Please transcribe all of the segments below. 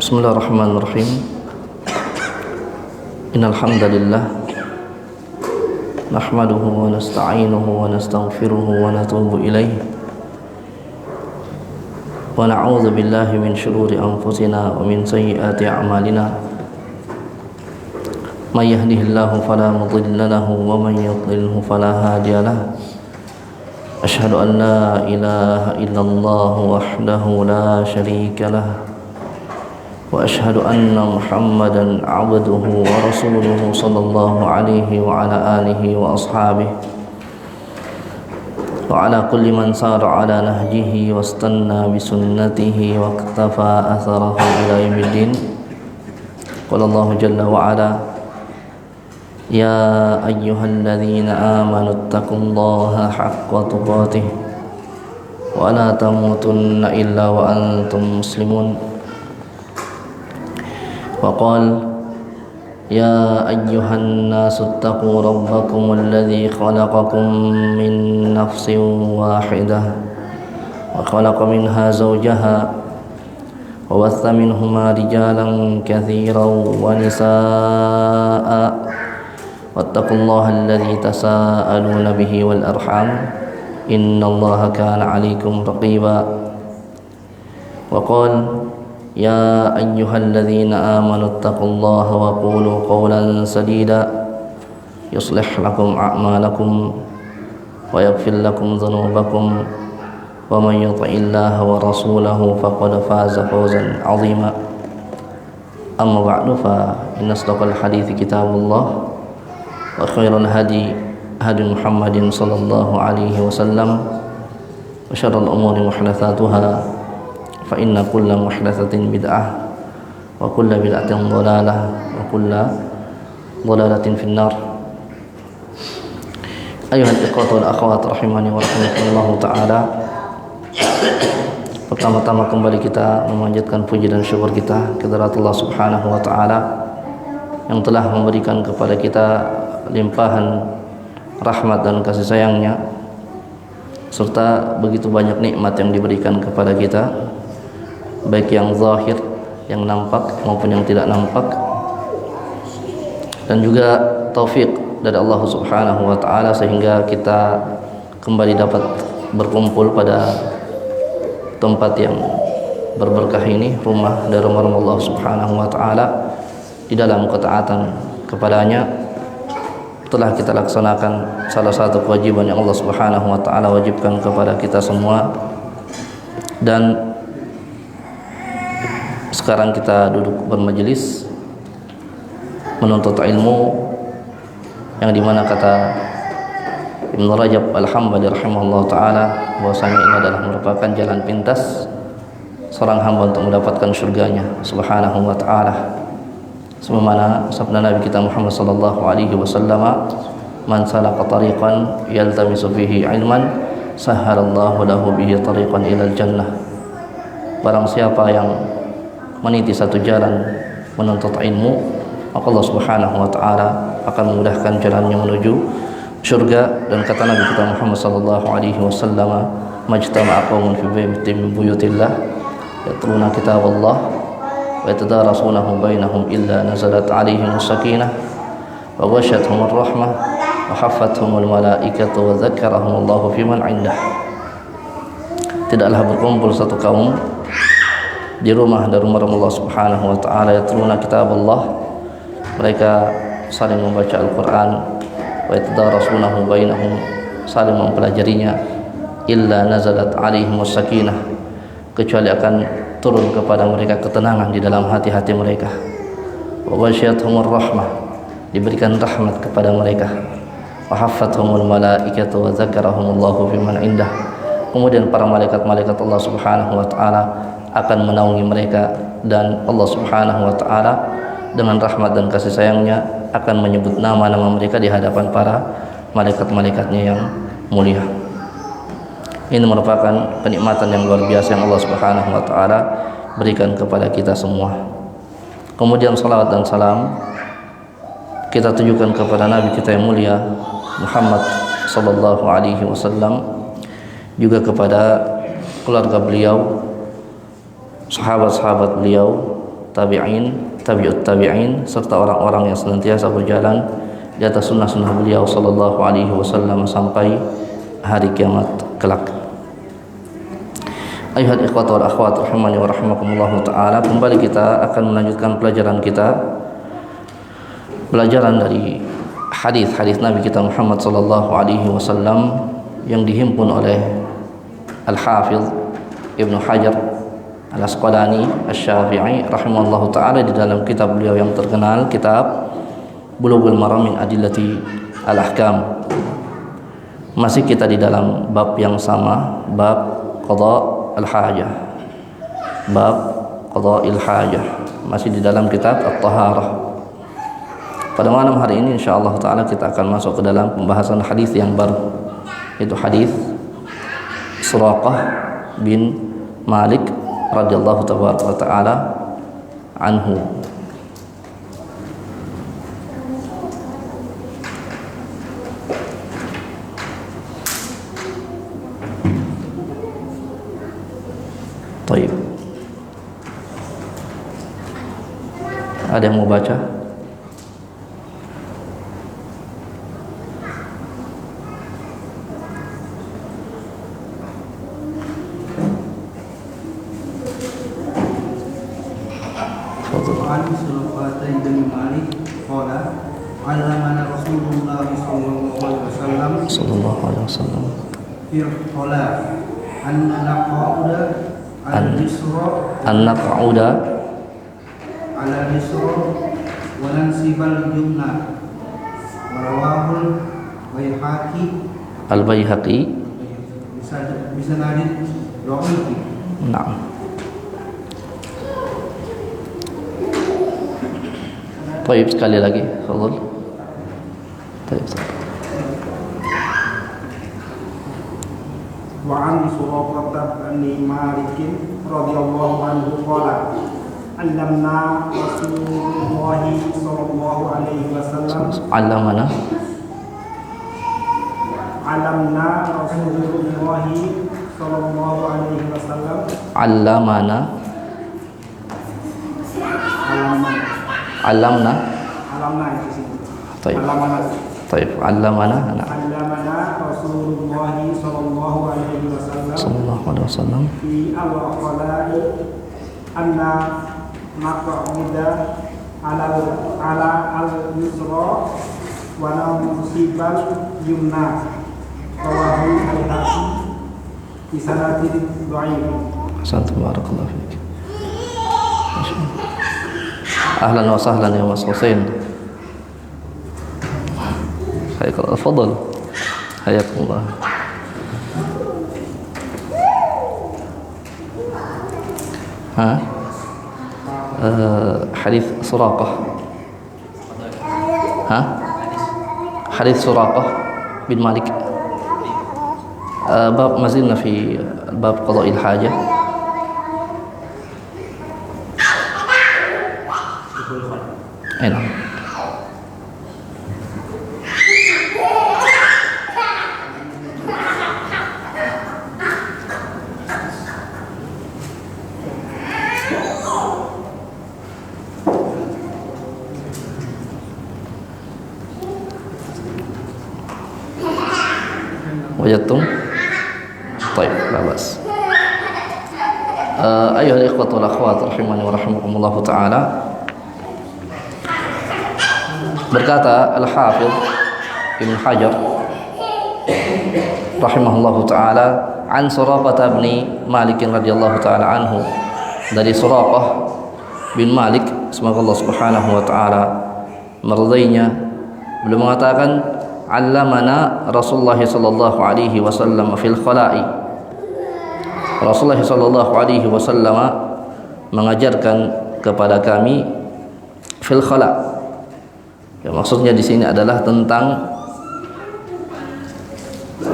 Bismillahirrahmanirrahim. Innal hamdalillah nahmaduhu wa nasta'inuhu wa nastaghfiruhu wa natubu ilayh wa na'udzu billahi min shururi anfusina wa min sayyiati a'malina. May yahdihillahu fala mudilla lahu wa man yudlilhu fala hadiya lahu. Asyhadu an la ilaha illallah wahdahu la syarika lahu wa asyhadu anna Muhammadan abduhu wa rasuluhu sallallahu alaihi wa ala alihi wa ashabihi wa ala kulli man sara ala nahjihi wa istanna bi sunnatihi wa iktafa atharahu ila yaumiddin. Qala Allah jalla wa ala ya ayyuhalladzina amanu taqullaha haqqa tuqatih wa la tamutunna illa wa antum muslimun. وقال يا أيها الناس اتقوا ربكم الذي خلقكم من نفس واحدة وخلق منها زوجها وبث منهما رجالا كثيرا ونساء واتقوا الله الذي تساءلون به والأرحام إن الله كان عليكم رقيبا. وقال يا أيها الذين آمنوا اتقوا الله وقولوا قولا سديدا يصلح لكم أعمالكم ويغفر لكم ذنوبكم ومن يطع الله ورسوله فقد فاز فوزا عظيما. أما بعد فإن أصدق الحديث كتاب الله وخير الهدي هدي محمد صلى الله عليه وسلم وشر الأمور محدثاتها fa inna kulla muhdatsatin bid'ah wa kulla bid'atin dhalalah wa kulla dhalalatin finnar. Ayuhal ikhwatu wal akhwat rahimani wa rahimakumullah taala. Pertama-tama kembali kita memanjatkan puji dan syukur kita kepada Allah Subhanahu wa taala yang telah memberikan kepada kita limpahan rahmat dan kasih sayangnya serta begitu banyak nikmat yang diberikan kepada kita, baik yang zahir, yang nampak maupun yang tidak nampak, dan juga taufik dari Allah Subhanahu wa taala sehingga kita kembali dapat berkumpul pada tempat yang berberkah ini, rumah dari rumah Allah Subhanahu wa taala, di dalam ketaatan kepadanya. Telah kita laksanakan salah satu kewajiban yang Allah Subhanahu wa taala wajibkan kepada kita semua, dan sekarang kita duduk bermajelis menuntut ilmu yang dimana kata Ibnu Rajab Al-Hambali rahimahullah ta'ala bahwasanya ini adalah merupakan jalan pintas seorang hamba untuk mendapatkan surganya subhanahu wa ta'ala, sebagaimana sabda Nabi kita Muhammad sallallahu alaihi wasallam, man salaka tariqan yaltamisu fihi ilman sahhalallahu lahu bihi tariqan ilal jannah. Barang siapa yang meniti satu jalan menuntut ilmu, maka Allah Subhanahu wa taala akan memudahkan jalannya menuju surga. Dan kata Nabi kita Muhammad sallallahu alaihi wasallam, majtama'a qaumun fi baitin min buyutillah yatluna kitaballah wa yatadarasunahu bainahum illa nazalat alaihimus sakinah wa ghashiyatuhumur rahmah wa haffathumul malaikatu wa dzakarahumullahu fiman 'indah. Tidaklah berkumpul satu kaum di rumah dari rumah Allah Subhanahu wa taala yatluna kitaballah, mereka saling membaca Al-Qur'an, wa yatadarasunahu bainahum, saling mempelajarinya, illa nazalat alaihimus sakinah, kecuali akan turun kepada mereka ketenangan di dalam hati-hati mereka, wa ghasyiyatuhumur rahmah, diberikan rahmat kepada mereka, wa wa haffathumul malaikatu wa dzakarahumullahu fiman indah. Kemudian para malaikat-malaikat Allah Subhanahu wa taala akan menaungi mereka, dan Allah Subhanahu wa taala dengan rahmat dan kasih sayangnya akan menyebut nama-nama mereka di hadapan para malaikat-malaikatnya yang mulia. Ini merupakan kenikmatan yang luar biasa yang Allah Subhanahu wa taala berikan kepada kita semua. Kemudian salawat dan salam kita tujukan kepada Nabi kita yang mulia Muhammad sallallahu alaihi wasallam, juga kepada keluarga beliau, sahabat-sahabat beliau, tabi'in, tabi'ut tabi'in, serta orang-orang yang senantiasa berjalan di atas sunnah-sunnah beliau sallallahu alaihi wasallam sampai hari kiamat kelak. Ayuhal ikhwat wal akhwat rahimani wa rahimakumullah taala, kembali kita akan melanjutkan pelajaran kita, pelajaran dari hadis-hadis Nabi kita Muhammad sallallahu alaihi wasallam yang dihimpun oleh Al-Hafidz Ibnu Hajar Al-Asqalani Asy-Syafi'i rahimahullahu taala di dalam kitab beliau yang terkenal, kitab Bulughul Maram min Adillati Al-Ahkam. Masih kita di dalam bab yang sama, bab qada al-hajah, bab qada'il hajah, masih di dalam kitab At-Taharah. Pada malam hari ini insyaallah taala kita akan masuk ke dalam pembahasan hadis yang baru, yaitu hadis Suraqah bin Malik radhiyallahu taala anhu. Taib. Ada yang mau baca? An Suraqah bin Malik qala allamana Rasulullah sallallahu alaihi wasallam fi qala an naqauda al-yusra an-naq'uda al-yusra wa nansibal jumna rawahul Al-Baihaqi bisa nadid dhaif. Naam. Baik, sekali lagi, fadhil. Baik. Wa an Suraqah bin Malik radhiyallahu anhu qala allamna Rasulullah sallallahu alaihi wasallam Allamana Rasulullah sallallahu alaihi wasallam allamana di sini. Baik. Baik, allamana Rasulullah sallallahu alaihi wasallam fi al-qala'i anna naq'uda ala al-yusra wa nansibal yumna rawahu al-Hakim bi sanadin dhaif. Assalamualaikum warahmatullahi wabarakatuh. Ahlan wa sahlan ya Mas Husain. Hayakallah, fadhal. Hayakallah. Hadis Suraqah. Hadis Suraqah bin Malik. Bab mazilna fi bab qada'il hajah. Enak. Wajadtum? Baik, bagus. Ayuhal ikhwatu wal akhwat rahimani wa rahimakumullah taala. Berkata Al-Hafidz Ibnu Hajar rahimahullahu taala an Suraqah bin Malik radhiyallahu taala anhu, dari Suraqah bin Malik, semoga Allah Subhanahu wa taala meridainya, beliau mengatakan 'allamana Rasulullah sallallahu alaihi wasallam fil khala'i. Rasulullah sallallahu alaihi wasallam mengajarkan kepada kami fil khala'. Ya, maksudnya di sini adalah tentang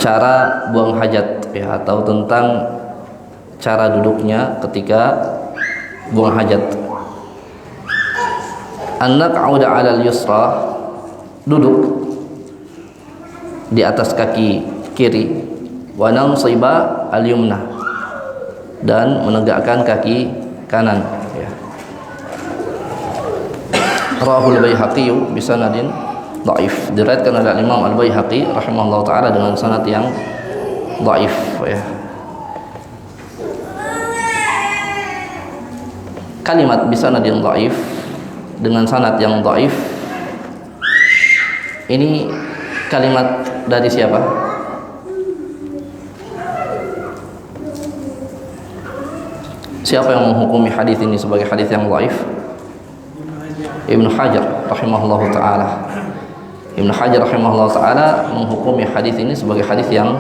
cara buang hajat, ya, atau tentang cara duduknya ketika buang hajat. An-naq'uda 'alal yusra, duduk di atas kaki kiri, wa nansiba al-yumna, dan menegakkan kaki kanan, ya. Rawahul Baihaqi bisanadin dhaif, diriwayatkan oleh Imam Al-Baihaqi rahimahullah taala dengan sanad yang dhaif, ya. Kalimat bisanadin dhaif, dengan sanad yang dhaif, ini kalimat dari siapa? Siapa yang menghukumi hadis ini sebagai hadis yang dhaif? Ibnu Hajar rahimahullahu taala. Ibnu Hajar rahimahullahu taala menghukumi hadis ini sebagai hadis yang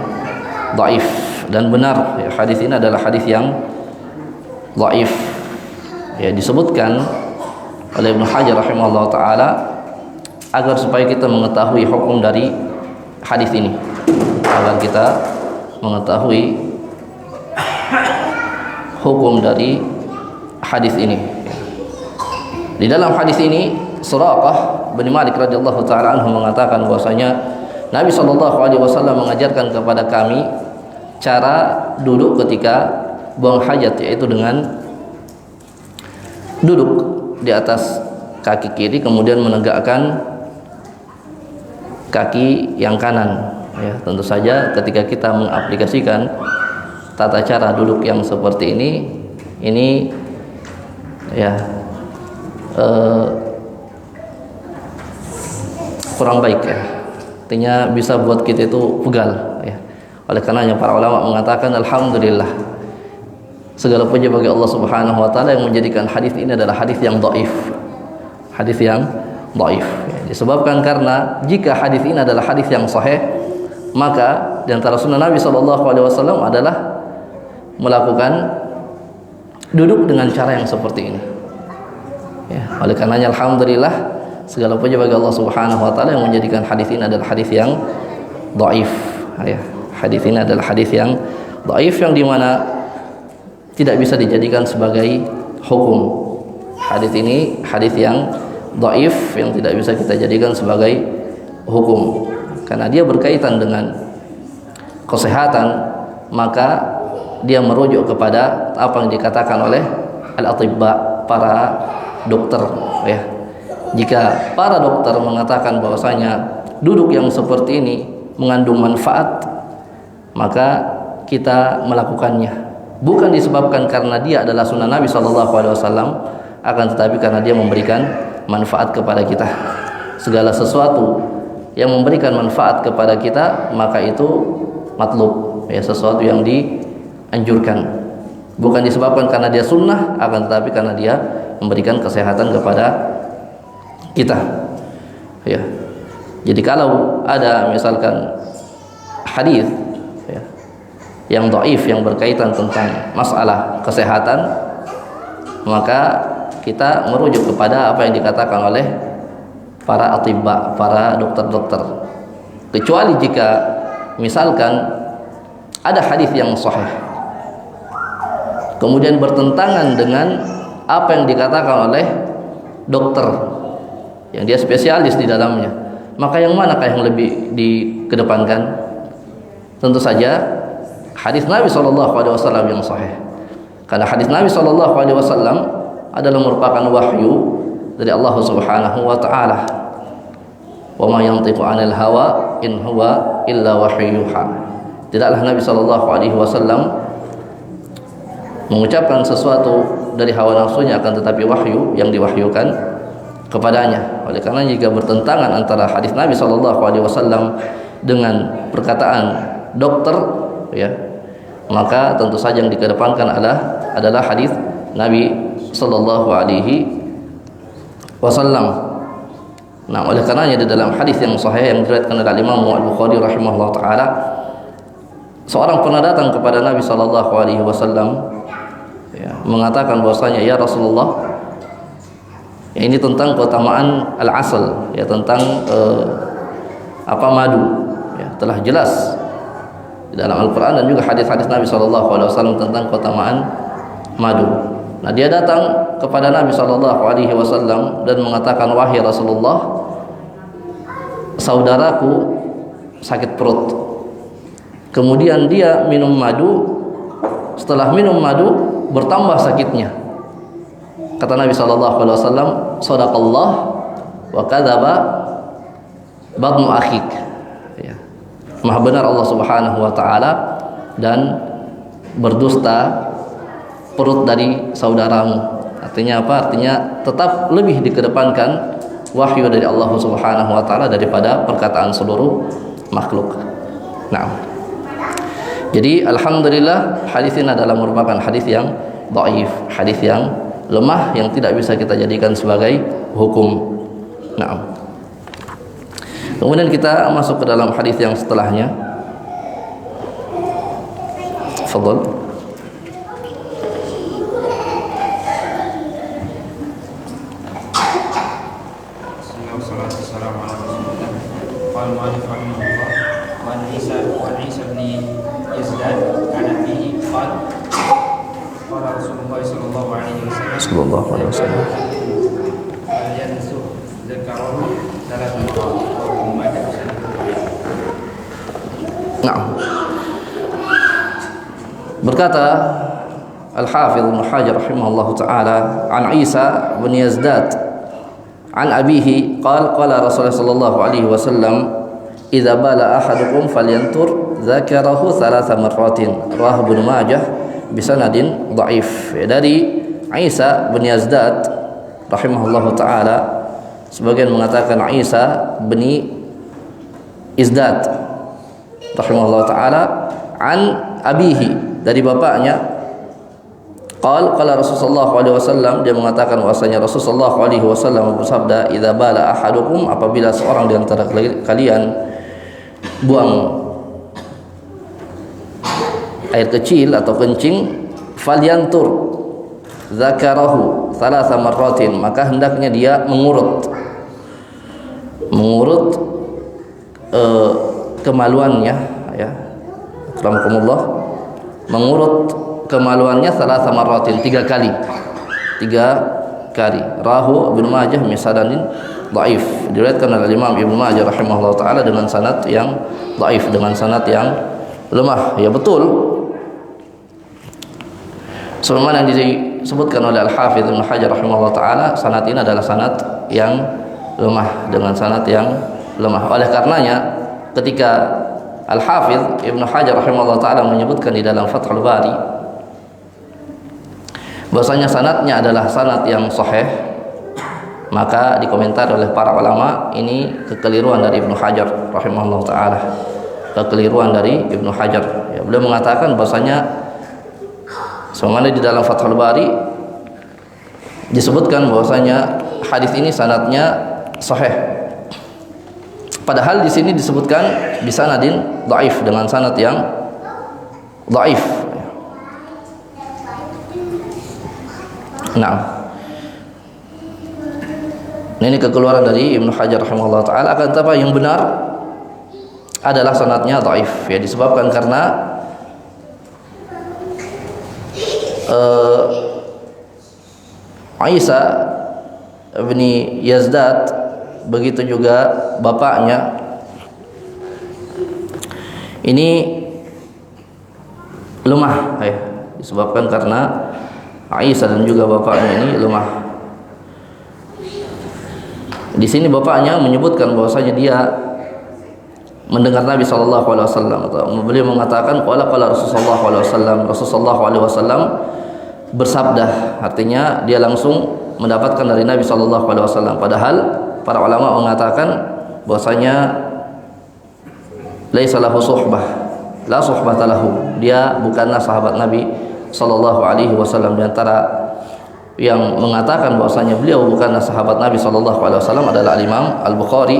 dhaif, dan benar, ya, hadis ini adalah hadis yang dhaif. Ya, disebutkan oleh Ibnu Hajar rahimahullahu taala agar supaya kita mengetahui hukum dari hadis ini, agar kita mengetahui hukum dari hadis ini. Di dalam hadis ini Suraqah bin Malik radhiyallahu taala anhu mengatakan bahwasanya Nabi sallallahu alaihi wasallam mengajarkan kepada kami cara duduk ketika buang hajat, yaitu dengan duduk di atas kaki kiri kemudian menegakkan kaki yang kanan, ya. Tentu saja ketika kita mengaplikasikan tata cara duduk yang seperti ini ya kurang baik, ya. Artinya bisa buat kita itu pegal, ya. Oleh karenanya para ulama mengatakan alhamdulillah, segala puji bagi Allah Subhanahu wa taala yang menjadikan hadis ini adalah hadis yang dhaif. Hadis yang dhaif, ya. Disebabkan karena jika hadis ini adalah hadis yang sahih, maka di antara sunnah Nabi sallallahu alaihi wasallam adalah melakukan duduk dengan cara yang seperti ini. Ya, oleh karenanya alhamdulillah, segala puji bagi Allah Subhanahu wa taala yang menjadikan hadis ini adalah hadis yang dhaif, ya. Hadis ini adalah hadis yang dhaif, yang dimana tidak bisa dijadikan sebagai hukum. Hadis ini hadis yang dhaif yang tidak bisa kita jadikan sebagai hukum, karena dia berkaitan dengan kesehatan, maka dia merujuk kepada apa yang dikatakan oleh al-atibba, para dokter, ya. Jika para dokter mengatakan bahwasanya duduk yang seperti ini mengandung manfaat, maka kita melakukannya, bukan disebabkan karena dia adalah sunnah Nabi SAW, akan tetapi karena dia memberikan manfaat kepada kita. Segala sesuatu yang memberikan manfaat kepada kita, maka itu matlub, ya, sesuatu yang dianjurkan, bukan disebabkan karena dia sunnah, akan tetapi karena dia memberikan kesehatan kepada kita, ya. Jadi kalau ada misalkan hadis, ya, yang dhaif yang berkaitan tentang masalah kesehatan, maka kita merujuk kepada apa yang dikatakan oleh para atibba, para dokter-dokter. Kecuali jika misalkan ada hadis yang sahih kemudian bertentangan dengan apa yang dikatakan oleh dokter yang dia spesialis di dalamnya, maka yang manakah yang lebih dikedepankan? Tentu saja hadis Nabi SAW yang sahih, karena hadis Nabi SAW adalah merupakan wahyu dari Allah Subhanahu wa taala. Wa ma yantiqu 'anil hawa in huwa illa wahyuha. Tidaklah Nabi SAW mengucapkan sesuatu dari hawa nafsunya, akan tetapi wahyu yang diwahyukan kepadanya. Oleh karena jika bertentangan antara hadis Nabi SAW dengan perkataan dokter, ya, maka tentu saja yang dikedepankan adalah hadis Nabi sallallahu alaihi wasallam. Nah, oleh karenanya di dalam hadis yang sahih yang diriwayatkan oleh Imam Al-Bukhari rahimahullah taala, seorang pernah datang kepada Nabi sallallahu alaihi wasallam ya, mengatakan bahwasanya ya Rasulullah, ya, ini tentang keutamaan al-asal, ya, tentang madu, ya, telah jelas di dalam Al-Qur'an dan juga hadis-hadis Nabi sallallahu alaihi wasallam tentang keutamaan madu. Nah, dia datang kepada Nabi sallallahu alaihi wasallam dan mengatakan, wahai Rasulullah, saudaraku sakit perut. Kemudian dia minum madu. Setelah minum madu bertambah sakitnya. Kata Nabi sallallahu alaihi wasallam, shadaqallah wa kadzaba batnu akhik. Ya. Maha benar Allah Subhanahu wa taala dan berdusta perut dari saudaramu. Artinya apa? Artinya tetap lebih dikedepankan wahyu dari Allah Subhanahu wa taala daripada perkataan seluruh makhluk. Nah. Jadi alhamdulillah hadis ini adalah merupakan hadis yang dhaif, hadis yang lemah yang tidak bisa kita jadikan sebagai hukum. Nah. Kemudian kita masuk ke dalam hadis yang setelahnya. Fadhal. Sallallahu alaihi wasallam. Nah, berkata Al-Hafidh Ibnu Hajar rahimahullahu taala an Isa bin Yazdad an abihi qala Rasulullah sallallahu alaihi wasallam idza bala ahadukum falyantur dzakarahu thalatha marratin rawahu Ibnu Majah bisanadin dhaif. Dari Isa bin Yazdad rahimahullahu taala, sebagian mengatakan Isa bin Izdad rahimahullahu taala an abihi, dari bapaknya. Qala Rasulullah sallallahu alaihi wasallam, dia mengatakan bahwasanya Rasulullah sallallahu alaihi wasallam bersabda, idza bala ahadukum, apabila seorang di antara kalian buang air kecil atau kencing, falyantur zakarahu thalatha marratin, maka hendaknya dia mengurut kemaluannya, ya, alhamdulillah, mengurut kemaluannya thalatha marratin, 3 kali. Rahu Ibnu Majah misadan dhaif, diriwayatkan oleh Imam Ibnu Majah rahimahullah taala dengan sanad yang dhaif, dengan sanad yang lemah. Ya betul, sebagaimana yang disebutkan oleh Al-Hafidh Ibnu Hajar rahimahullah taala, sanad ini adalah sanad yang lemah, dengan sanad yang lemah. Oleh karenanya ketika Al-Hafidh Ibnu Hajar rahimahullah taala menyebutkan di dalam Fathul Bari bahwasanya sanadnya adalah sanad yang sahih, maka dikomentari oleh para ulama, ini kekeliruan dari Ibnu Hajar rahimahullah taala, kekeliruan dari Ibnu Hajar. Ya, beliau mengatakan bahwasanya sebagaimana di dalam Fathul Bari disebutkan bahwasanya hadis ini sanadnya sahih, padahal di sini disebutkan bisanadin dhaif, dengan sanad yang dhaif. Nah, ini kekeluaran dari Ibnu Hajar rahimahullah taala. Akan tetapi yang benar adalah sanadnya dhaif, ya, disebabkan karena Isa bin Yazdad, begitu juga bapaknya, ini lemah, ya, disebabkan karena Isa dan juga bapaknya ini lemah. Di sini bapaknya menyebutkan bahwasanya dia mendengar Nabi sallallahu alaihi wasallam, atau beliau mengatakan qala Rasulullah sallallahu alaihi wasallam, Rasulullah sallallahu alaihi wasallam bersabda, artinya dia langsung mendapatkan dari Nabi sallallahu alaihi wasallam. Padahal para ulama mengatakan bahwasanya laisa lahu suhbah, la suhbata lahu, dia bukanlah sahabat Nabi sallallahu alaihi wasallam. Di antara yang mengatakan bahwasanya beliau bukanlah sahabat Nabi sallallahu alaihi wasallam adalah Imam Al-Bukhari,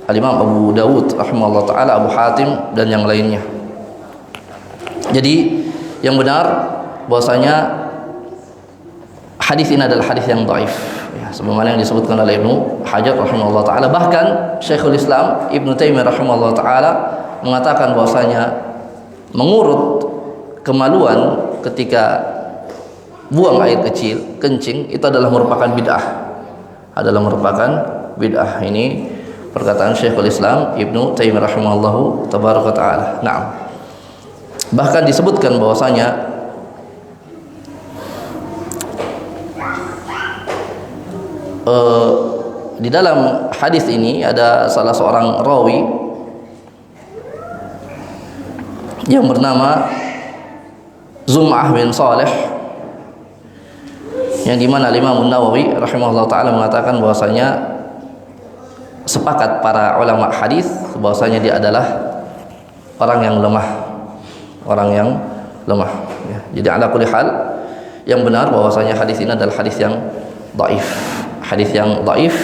Imam Abu Dawud rahimahullah taala, Abu Hatim dan yang lainnya. Jadi yang benar bahwasanya hadis ini adalah hadis yang dhaif, ya, sebagaimana yang disebutkan oleh Ibnu Hajar rahimahullah taala. Bahkan Syekhul Islam Ibnu Taimiyah rahimahullah taala mengatakan bahwasanya mengurut kemaluan ketika buang air kecil, kencing, itu adalah merupakan bid'ah. Ini perkataan Syekhul Islam Ibnu Taimiyah rahimahullahu tabaraka taala. Naam. Bahkan disebutkan bahwasanya di dalam hadis ini ada salah seorang rawi yang bernama Zum'ah bin Saleh, yang dimana Imam Nawawi rahimahullah taala mengatakan bahwasanya sepakat para ulama hadis bahwasanya dia adalah orang yang lemah, ya. Jadi ala kulli hal yang benar bahwasanya hadis ini adalah hadis yang dhaif. Hadis yang dhaif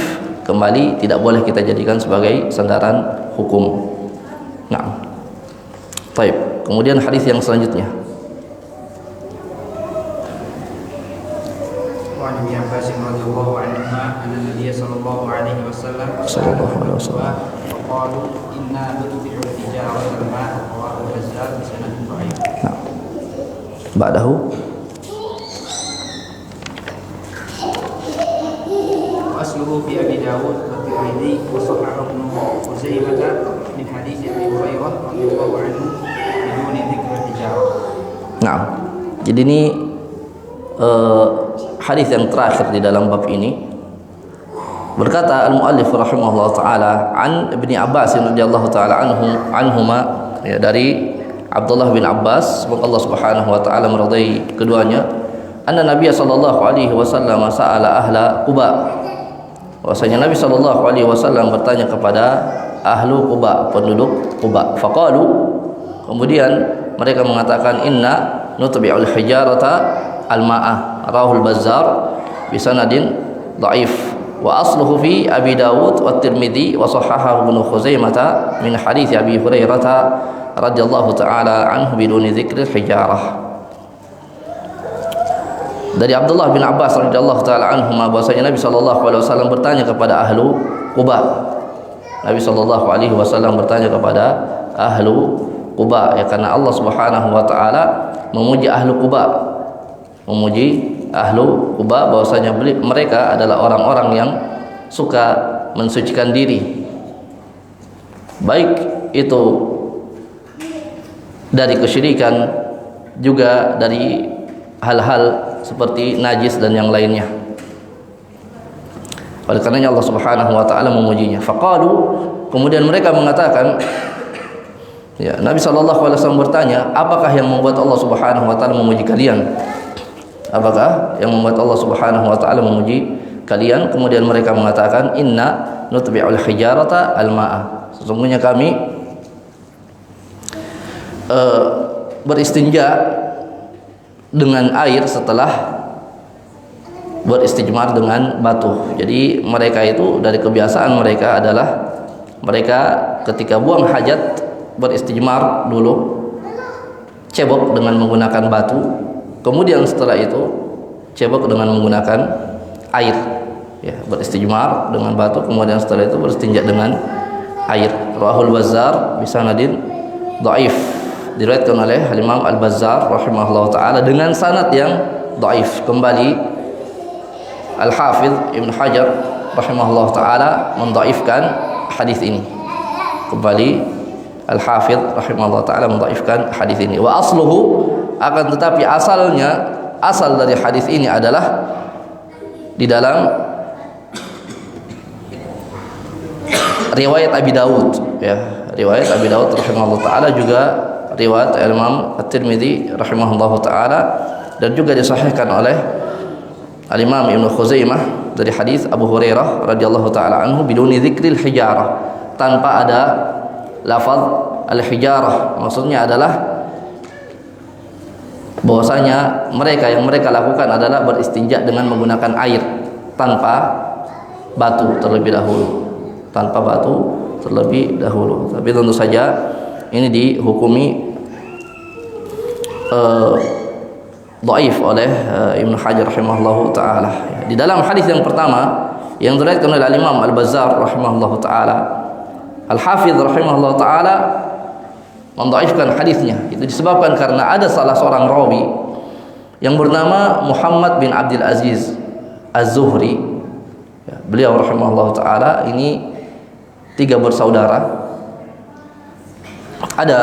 kembali tidak boleh kita jadikan sebagai sandaran hukum. Nah, baik. Kemudian hadis yang selanjutnya. وعن ابن عباس رضي الله عنهما أن النبي صلى الله عليه وسلم فقالوا إنا نتبع الحجارة الماء رواه البزار بسند ضعيف. بعده وأصله في أبي داود والترمذي وصححه ابن خزيمة من حديث أبي هريرة رضي الله عنه بدون ذكر الحجارة. Nah, jadi ini hadis yang terakhir di dalam bab ini. Berkata al-muallif rahimahullah taala an Ibnu Abbas radhiyallahu taala anhuma, ya, dari Abdullah bin Abbas, semoga Allah Subhanahu wa taala meridai keduanya, anna Nabi sallallahu alaihi wasallam sa'ala ahla Quba. Bahwasanya Nabi sallallahu alaihi wasallam bertanya kepada ahlu Quba, penduduk Quba. Faqalu, kemudian mereka mengatakan, inna nutbi'ul hijarata al-ma'ah, rawahul Bazzar bisanadin dhaif. Wa asluhu fi Abi Dawud wa Tirmidzi wa sahahahu Ibnu Khuzaimah min hadits Abi Hurairah radhiyallahu taala anhu biduni dzikri hijarah. Dari Abdullah bin Abbas radhiyallahu taala anhuma bahwasanya Nabi sallallahu alaihi wasallam bertanya kepada ahlu Quba. Nabi sallallahu alaihi wasallam bertanya kepada ahlu Quba, ya, karena Allah Subhanahu wa taala memuji ahlu Quba. Bahwasanya mereka adalah orang-orang yang suka mensucikan diri, baik itu dari kesyirikan, juga dari hal-hal seperti najis dan yang lainnya. Oleh karenanya Allah Subhanahu wa taala memujinya. Faqalu, kemudian mereka mengatakan, ya, Nabi sallallahu alaihi wasallam bertanya, apakah yang membuat Allah Subhanahu wa taala memuji kalian? Apakah yang membuat Allah Subhanahu wa taala memuji kalian? Kemudian mereka mengatakan, inna nutbi'ul hijarata al-ma'a, sesungguhnya kami beristinja dengan air setelah beristijmar dengan batu. Jadi mereka itu dari kebiasaan mereka adalah mereka ketika buang hajat beristijmar dulu, cebok dengan menggunakan batu. Kemudian setelah itu cebok dengan menggunakan air, ya, beristijmar dengan batu, kemudian setelah itu beristinja dengan air. Rawahul Bazzar bisanadin dhaif, diriwayatkan oleh Imam Al-Bazzar rahimahullah taala dengan sanad yang dhaif. Kembali Al-Hafidz Ibnu Hajar rahimahullah taala mendhaifkan hadis ini. Kembali Al-Hafidz rahimahullah taala mendhaifkan hadis ini. Wa asluhu, akan tetapi asal dari hadis ini adalah di dalam riwayat Abi Dawud, ya, riwayat Abi Dawud rahimahullah taala, juga riwayat Imam At-Tirmidzi rahimahullah taala, dan juga disahihkan oleh Al-Imam Ibnu Khuzaimah dari hadis Abu Hurairah radhiyallahu taala anhu biduni dzikril hijarah, tanpa ada lafaz al-hijarah. Maksudnya adalah bahwasanya yang mereka lakukan adalah beristinja dengan menggunakan air tanpa batu terlebih dahulu, Tapi tentu saja ini dihukumi dhaif oleh Ibnu Hajar rahimahullahu taala. Di dalam hadis yang pertama yang diriwayatkan oleh Imam Al-Bazzar rahimahullahu taala, Al-Hafidz rahimahullahu taala mendhaifkan hadisnya. Itu disebabkan karena ada salah seorang rawi yang bernama Muhammad bin Abdul Aziz Az-Zuhri. Beliau rahimahullahu taala ini 3 bersaudara. Ada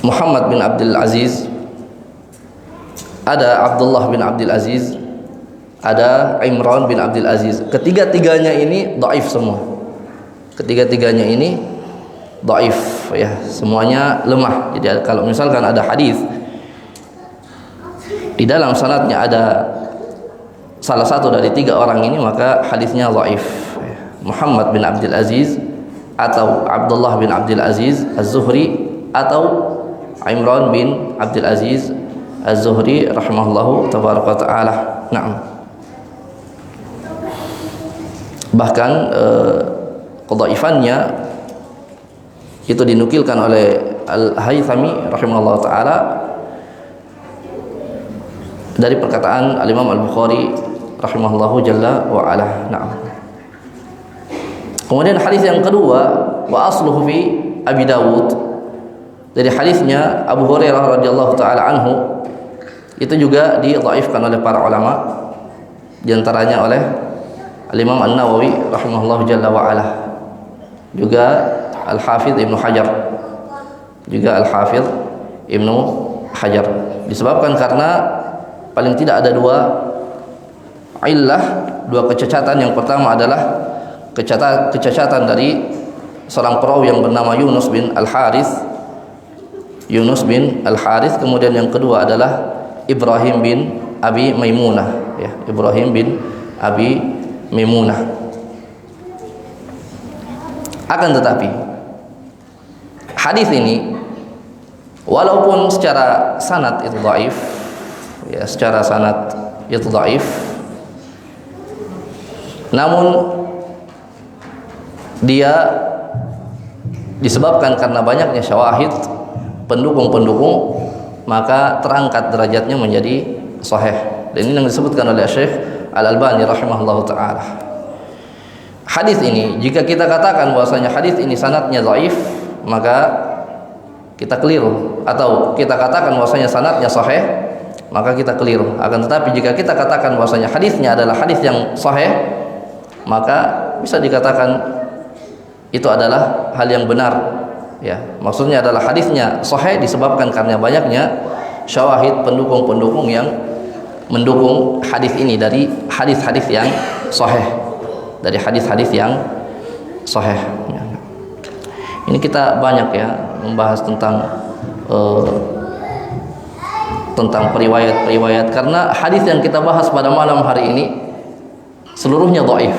Muhammad bin Abdul Aziz, ada Abdullah bin Abdul Aziz, ada Imran bin Abdul Aziz. Ketiga-tiganya ini dhaif semua. Dhaif ya, semuanya lemah. Jadi kalau misalkan ada hadis di dalam sanadnya ada salah satu dari 3 orang ini, maka hadisnya dhaif. Muhammad bin Abdul Aziz atau Abdullah bin Abdul Aziz Az-Zuhri atau Imran bin Abdul Aziz Az-Zuhri rahimahullahu tabaraka ta'ala. Naam. Bahkan kedhaifannya itu dinukilkan oleh Al-Haythami rahimahullahu taala dari perkataan Al-Imam Al-Bukhari rahimahullahu jalla wa ala. Naam. Kemudian hadis yang kedua, wa asluhu fi Abi Dawud, dari hadisnya Abu Hurairah radhiyallahu taala anhu, itu juga didhaifkan oleh para ulama, di antaranya oleh Al-Imam An-Nawawi rahimahullahu jalla wa ala, juga Al-Hafidz Ibnu Hajar, disebabkan karena paling tidak ada 2 kecacatan. Yang pertama adalah kecacatan dari seorang perawi yang bernama Yunus bin Al-Harith. Kemudian yang kedua adalah Ibrahim bin Abi Maimunah, ya, Akan tetapi hadis ini walaupun secara sanad itu dhaif, namun dia disebabkan karena banyaknya syawahid, pendukung, maka terangkat derajatnya menjadi sahih. Dan ini yang disebutkan oleh Syekh Al-Albani rahimahullahu taala. Hadis ini, jika kita katakan bahwasanya hadis ini sanadnya dhaif, maka kita keliru. Atau kita katakan bahwasanya sanadnya sahih, maka kita keliru. Akan tetapi jika kita katakan bahwasanya hadisnya adalah hadis yang sahih, maka bisa dikatakan itu adalah hal yang benar, ya. Maksudnya adalah hadisnya sahih disebabkan karena banyaknya syawahid, pendukung yang mendukung hadis ini dari hadis-hadis yang sahih, ya. Ini kita banyak ya membahas tentang periwayat karena hadis yang kita bahas pada malam hari ini seluruhnya dhaif,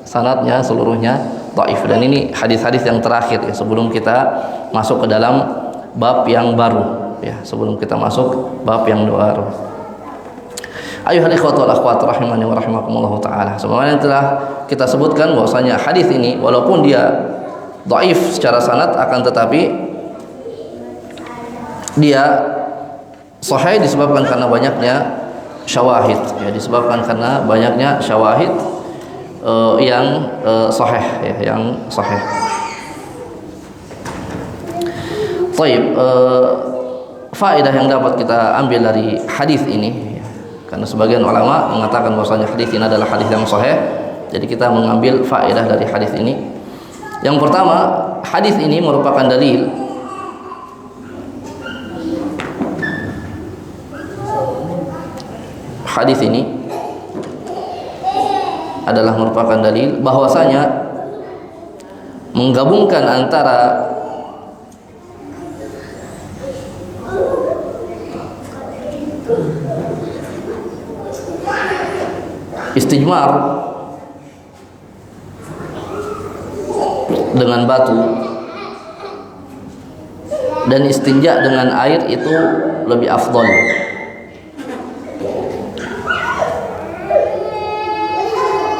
sanadnya seluruhnya dhaif. Dan ini hadis-hadis yang terakhir ya, sebelum kita masuk ke dalam bab yang baru, ya, Ayuhal ikhwatu wal akhwat rahimani wa rahimakumullah taala. Sebagaimana yang telah kita sebutkan bahwasanya hadis ini walaupun dia dhaif secara sanad, akan tetapi dia sahih disebabkan karena banyaknya syawahid, ya, yang sahih, ya, yang sahih. Baik, faedah yang dapat kita ambil dari hadis ini, ya, karena sebagian ulama mengatakan bahwasanya hadis ini adalah hadis yang sahih, jadi kita mengambil faedah dari hadis ini. Yang pertama, hadis ini merupakan dalil adalah merupakan dalil bahwasanya menggabungkan antara istijmar dengan batu dan istinja dengan air itu lebih afdol.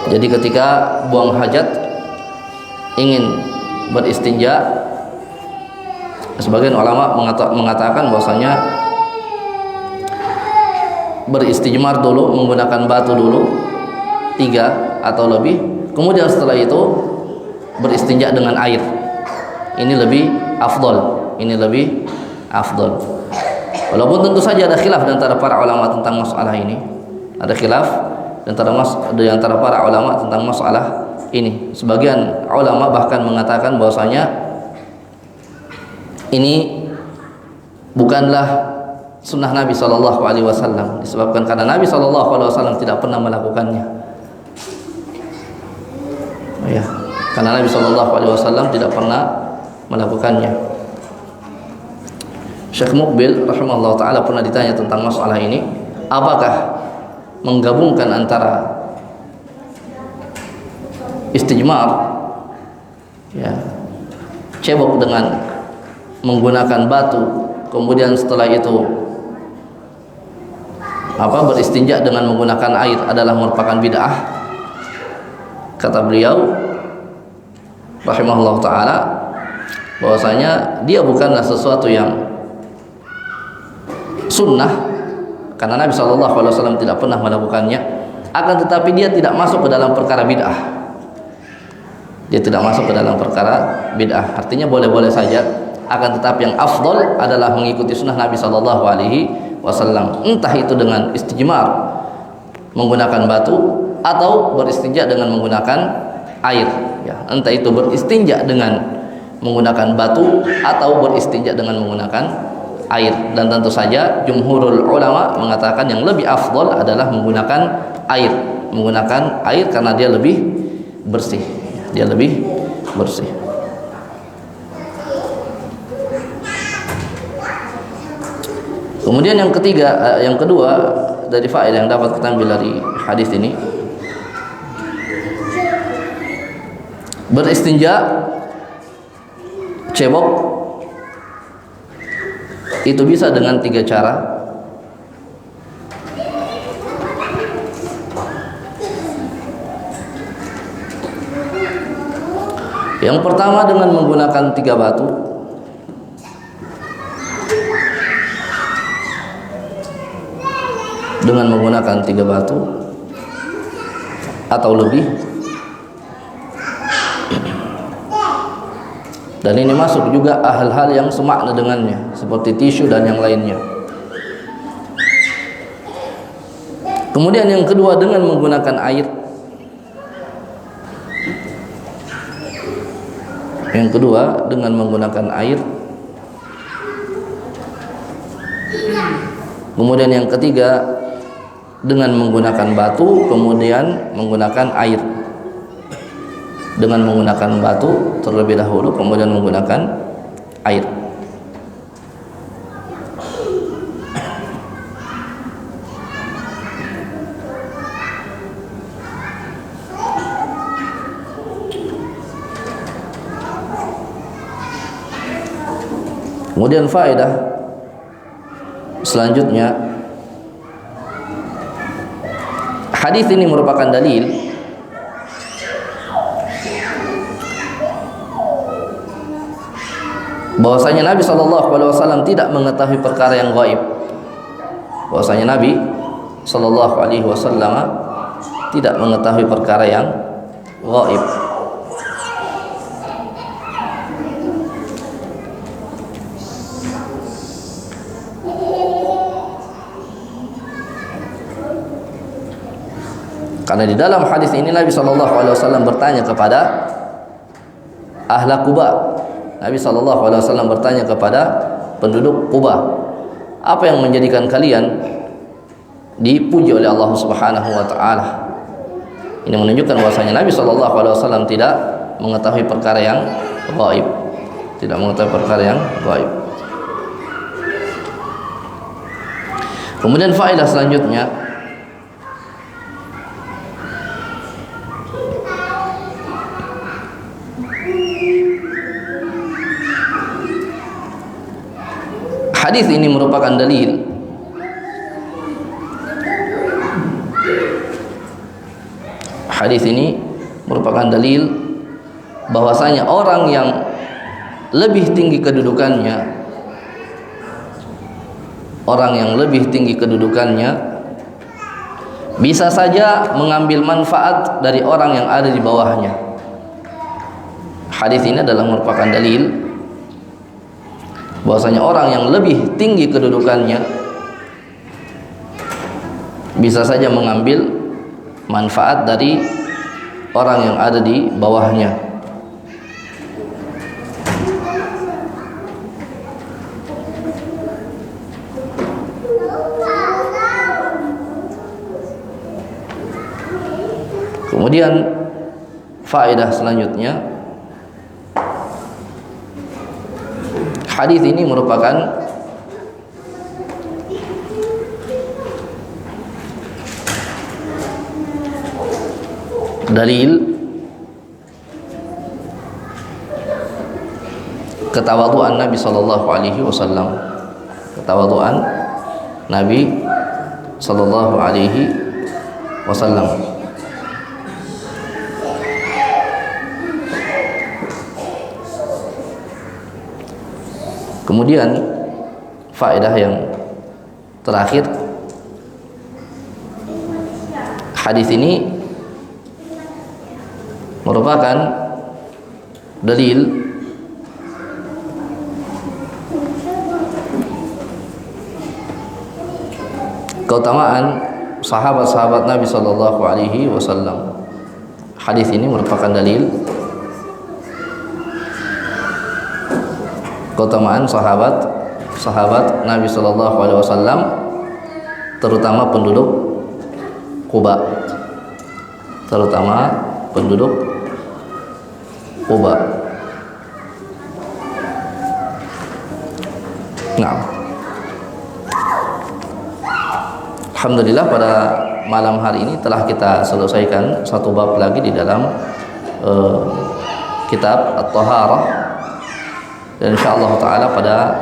Jadi ketika buang hajat ingin beristinja, sebagian ulama mengatakan bahwasanya beristijmar dulu menggunakan batu dulu 3 atau lebih, kemudian setelah itu beristinja dengan air. Ini lebih afdol. Ini lebih afdol. Walaupun tentu saja ada khilaf di antara para ulama tentang masalah ini. Ada khilaf di antara para ulama tentang masalah ini. Sebagian ulama bahkan mengatakan bahwasanya ini bukanlah sunnah Nabi SAW, disebabkan karena Nabi SAW tidak pernah melakukannya. Ya, karena Nabi SAW tidak pernah melakukannya. Syekh Muqbil rahimahullah ta'ala pernah ditanya tentang masalah ini, apakah menggabungkan antara istijmar, ya, cebok dengan menggunakan batu, kemudian setelah itu beristinja dengan menggunakan air adalah merupakan bid'ah? Kata beliau rahimahullah ta'ala bahwasanya dia bukanlah sesuatu yang sunnah, karena Nabi SAW tidak pernah melakukannya, akan tetapi dia tidak masuk ke dalam perkara bid'ah. Dia tidak masuk ke dalam perkara bid'ah. Artinya boleh-boleh saja, akan tetapi yang afdol adalah mengikuti sunnah Nabi SAW, entah itu dengan istijmar menggunakan batu atau beristinja dengan menggunakan air, ya, entah itu beristinja dengan menggunakan batu atau beristinja dengan menggunakan air. Dan tentu saja jumhurul ulama mengatakan yang lebih afdol adalah menggunakan air karena dia lebih bersih, dia lebih bersih. Kemudian yang kedua dari faedah yang dapat kita ambil dari hadis ini, beristinja cebok itu bisa dengan 3 cara. Yang pertama dengan menggunakan 3 batu. Dengan menggunakan 3 batu atau lebih. Dan ini masuk juga hal-hal yang semakna dengannya, seperti tisu dan yang lainnya. Kemudian yang kedua dengan menggunakan air. Yang kedua dengan menggunakan air. Kemudian yang ketiga dengan menggunakan batu, kemudian menggunakan air. Dengan menggunakan batu terlebih dahulu, kemudian menggunakan air. Kemudian faedah selanjutnya, hadis ini merupakan dalil bahwasanya Nabi SAW tidak mengetahui perkara yang gaib. Bahwasanya Nabi SAW tidak mengetahui perkara yang gaib. Karena di dalam hadis ini Nabi SAW bertanya kepada ahla Quba. Nabi SAW bertanya kepada penduduk Quba, apa yang menjadikan kalian dipuji oleh Allah Subhanahu wa taala? Ini menunjukkan bahwasanya Nabi SAW tidak mengetahui perkara yang gaib. Tidak mengetahui perkara yang gaib. Kemudian faedah selanjutnya, Hadis ini merupakan dalil bahwasanya orang yang lebih tinggi kedudukannya, bisa saja mengambil manfaat dari orang yang ada di bawahnya. Hadis ini adalah merupakan dalil bahwasanya orang yang lebih tinggi kedudukannya bisa saja mengambil manfaat dari orang yang ada di bawahnya. Kemudian faedah selanjutnya, hadis ini merupakan dalil ketawaduan Nabi sallallahu alaihi wasallam. Ketawaduan Nabi sallallahu alaihi wasallam. Kemudian faedah yang terakhir, hadis ini merupakan dalil keutamaan sahabat-sahabat Nabi sallallahu alaihi wasallam. Hadis ini merupakan dalil keutamaan sahabat Nabi sallallahu alaihi wasallam, terutama penduduk Quba. Nah, alhamdulillah pada malam hari ini telah kita selesaikan satu bab lagi di dalam kitab At-Taharah. Dan insyaallah ta'ala pada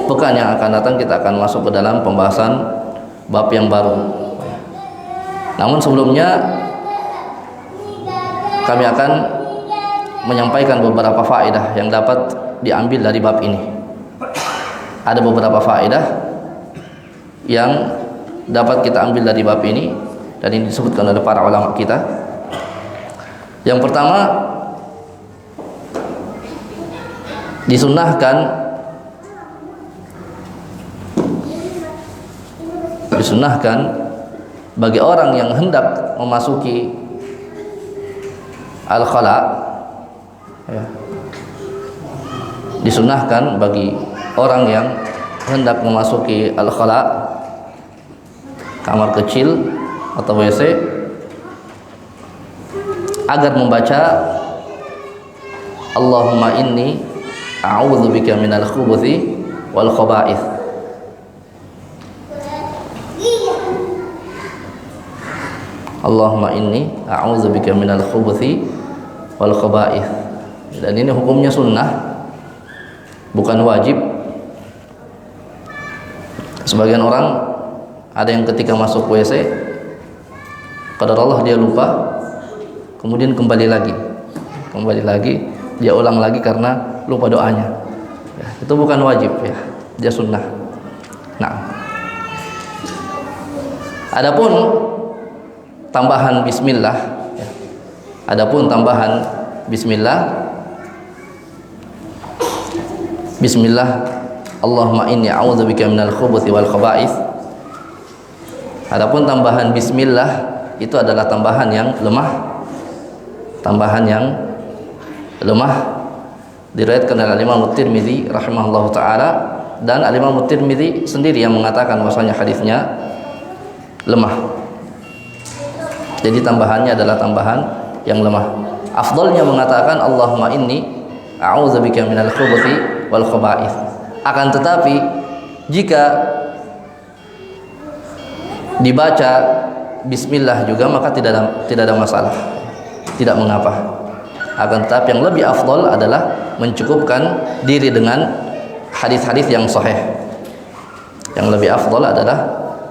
pekan yang akan datang kita akan masuk ke dalam pembahasan bab yang baru. Namun sebelumnya kami akan menyampaikan beberapa faedah yang dapat diambil dari bab ini. Ada beberapa faedah yang dapat kita ambil dari bab ini, dan ini disebutkan oleh para ulama kita. Yang pertama, disunahkan bagi orang yang hendak memasuki al-khala, ya, disunahkan bagi orang yang hendak memasuki al-khala, kamar kecil atau WC, agar membaca Allahumma inni a'udzubika minal khubuthi wal khaba'ith. Allahumma inni a'udzubika minal khubuthi wal khaba'ith. Dan ini hukumnya sunnah, bukan wajib. Sebagian orang ada yang ketika masuk WC, qadarullah dia lupa, kemudian kembali lagi, dia ulang lagi karena lupa doanya. Ya, itu bukan wajib, ya, dia sunnah. Nah, adapun tambahan bismillah, ya, bismillah Allahumma inni a'udzubika minal khubuthi wal khaba'ith. Adapun tambahan bismillah itu adalah tambahan yang lemah. Diriwayatkan oleh Imam Tirmidzi rahimahullahu taala, dan Imam Tirmidzi sendiri yang mengatakan bahwasanya hadisnya lemah. Jadi tambahannya adalah tambahan yang lemah. Afdalnya mengatakan Allahumma inni a'udzubika minal khubuthi wal khaba'ith. Akan tetapi jika dibaca bismillah juga maka tidak ada masalah, tidak mengapa. Akan tetapi yang lebih afdal adalah mencukupkan diri dengan hadis-hadis yang sahih. Yang lebih afdal adalah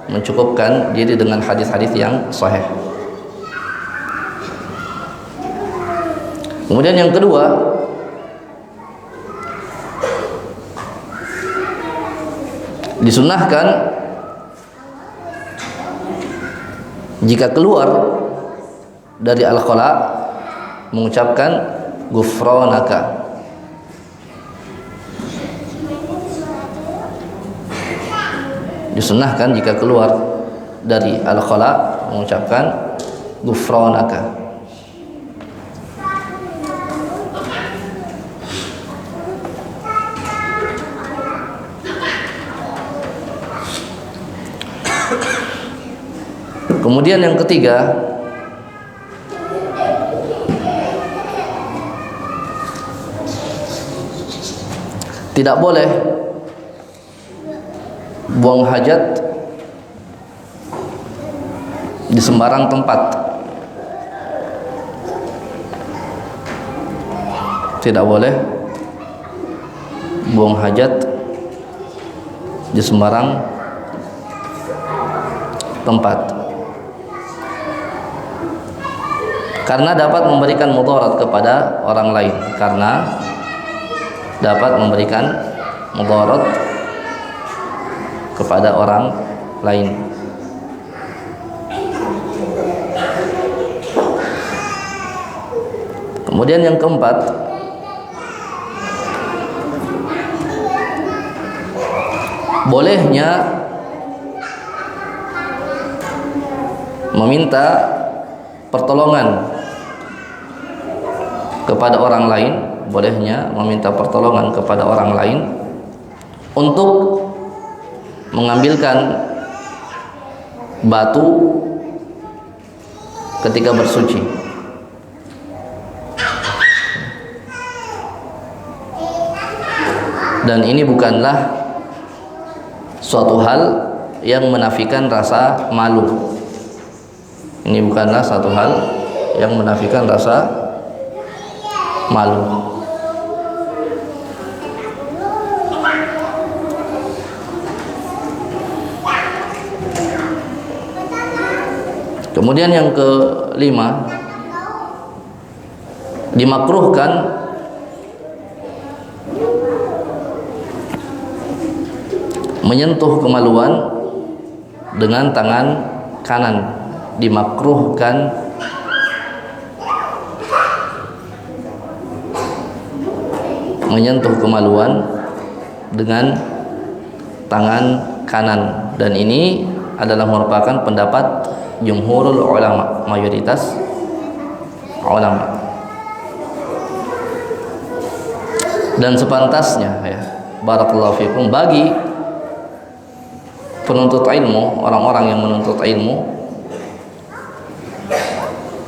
mencukupkan diri dengan hadis-hadis yang sahih. Kemudian yang kedua, disunnahkan jika keluar dari al-khala mengucapkan ghufranaka. Disunnahkan jika keluar dari al-khala mengucapkan ghufranaka. Kemudian yang ketiga, tidak boleh buang hajat di sembarang tempat. Tidak boleh buang hajat di sembarang tempat, karena dapat memberikan mudarat kepada orang lain. Karena dapat memberikan mudarat kepada orang lain. Kemudian yang keempat, bolehnya meminta pertolongan kepada orang lain, bolehnya meminta pertolongan kepada orang lain untuk mengambilkan batu ketika bersuci. Dan ini bukanlah suatu hal yang menafikan rasa malu. Ini bukanlah satu hal yang menafikan rasa malu. Kemudian yang kelima, dimakruhkan menyentuh kemaluan dengan tangan kanan. Dimakruhkan menyentuh kemaluan dengan tangan kanan, dan ini adalah merupakan pendapat jumhurul ulama, mayoritas ulama. Dan sepantasnya, ya, barakallahu fikum, bagi penuntut ilmu, orang-orang yang menuntut ilmu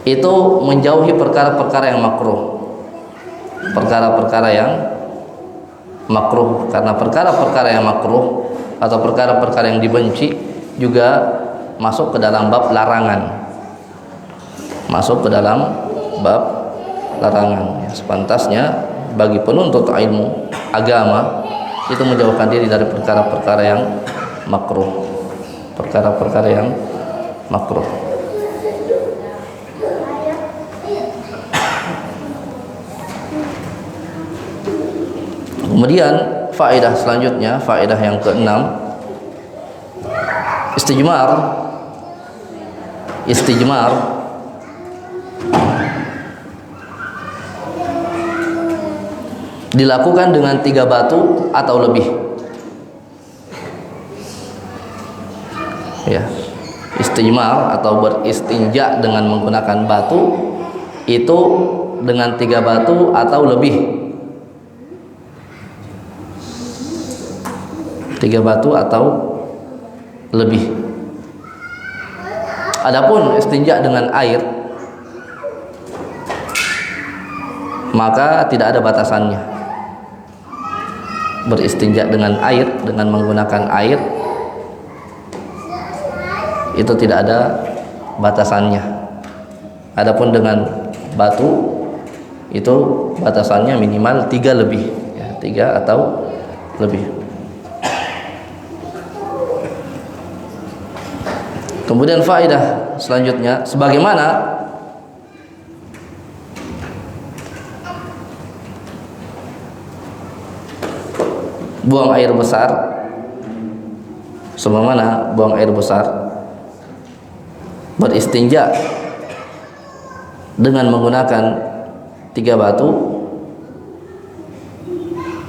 itu menjauhi perkara-perkara yang makruh, perkara-perkara yang makruh, karena perkara-perkara yang makruh atau perkara-perkara yang dibenci juga masuk ke dalam bab larangan, masuk ke dalam bab larangan. Sepantasnya bagi penuntut ilmu agama itu menjauhkan diri dari perkara-perkara yang makruh, perkara-perkara yang makruh. Kemudian faedah selanjutnya, faedah yang keenam, istijmar dilakukan dengan 3 batu atau lebih. Ya, istijmar atau beristinja dengan menggunakan batu itu dengan 3 batu atau lebih. 3 batu atau lebih. Adapun istinja dengan air, maka tidak ada batasannya. Beristinja dengan air, dengan menggunakan air, itu tidak ada batasannya. Adapun dengan batu, itu batasannya minimal 3 lebih, ya, 3 atau lebih. Kemudian faedah selanjutnya, sebagaimana buang air besar, sebagaimana buang air besar, beristinja dengan menggunakan 3 batu,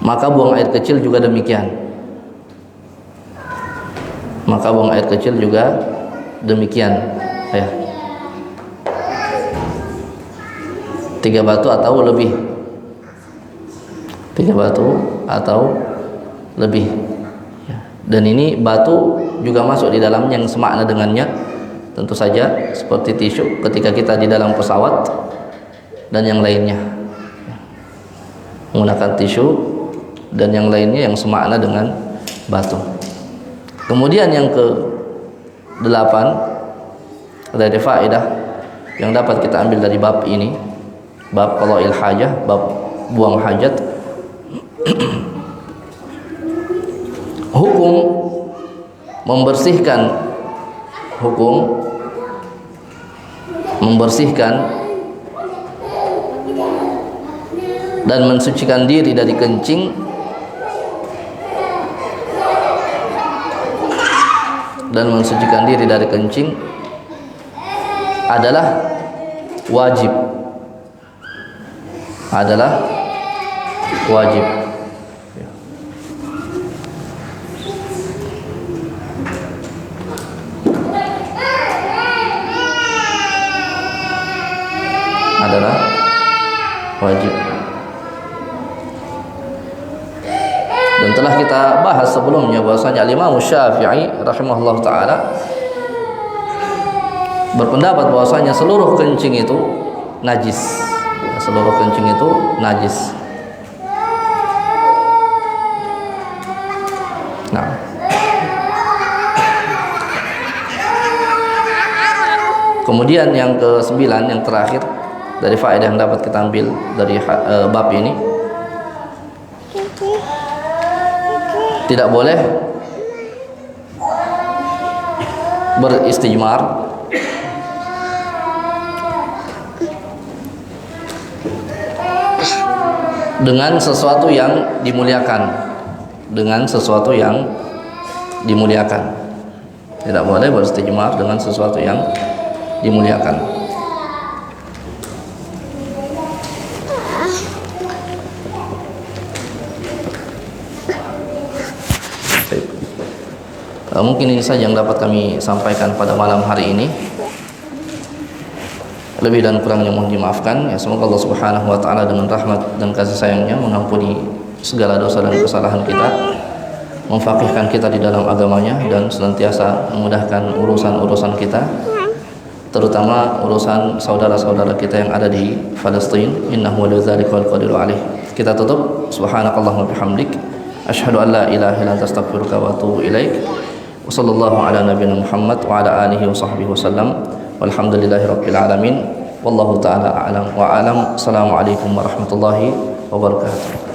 maka buang air kecil juga demikian. Maka buang air kecil juga demikian, ya. 3 batu atau lebih. 3 batu atau lebih. Dan ini batu juga masuk di dalamnya yang semakna dengannya. Tentu saja seperti tisu ketika kita di dalam pesawat dan yang lainnya. Menggunakan tisu dan yang lainnya yang semakna dengan batu. Kemudian yang ke-8 dari faedah yang dapat kita ambil dari bab ini, bab qada'il hajah, bab buang hajat. Hukum membersihkan dan mensucikan diri dari kencing adalah wajib. Dan telah kita bahas sebelumnya bahwasanya Imam Syafi'i rahimahullah taala berpendapat bahwasanya seluruh kencing itu najis. Seluruh kencing itu najis. Nah, kemudian yang ke-9, yang terakhir dari faedah yang dapat kita ambil dari bab ini, tidak boleh beristijmar dengan sesuatu yang dimuliakan. Tidak boleh beristijmar dengan sesuatu yang dimuliakan. Mungkin ini saja yang dapat kami sampaikan pada malam hari ini. Lebih dan kurangnya mohon dimaafkan. Ya, semoga Allah Subhanahu wa taala dengan rahmat dan kasih sayangnya mengampuni segala dosa dan kesalahan kita, memfaqihkan kita di dalam agamanya, dan senantiasa memudahkan urusan-urusan kita, terutama urusan saudara-saudara kita yang ada di Palestina. Innahu walidzalika wal qadiru alaih. Kita tutup. Subhanakallahumma bihamdik, asyhadu an la ilaha illa anta astaghfiruka wa atubu ilaik. Wa sallallahu ala nabiyyina Muhammad wa ala alihi wa sahbihi wasallam. Walhamdulillahirabbil alamin. Wallahu taala a'lam wa alam. Assalamualaikum warahmatullahi wabarakatuh.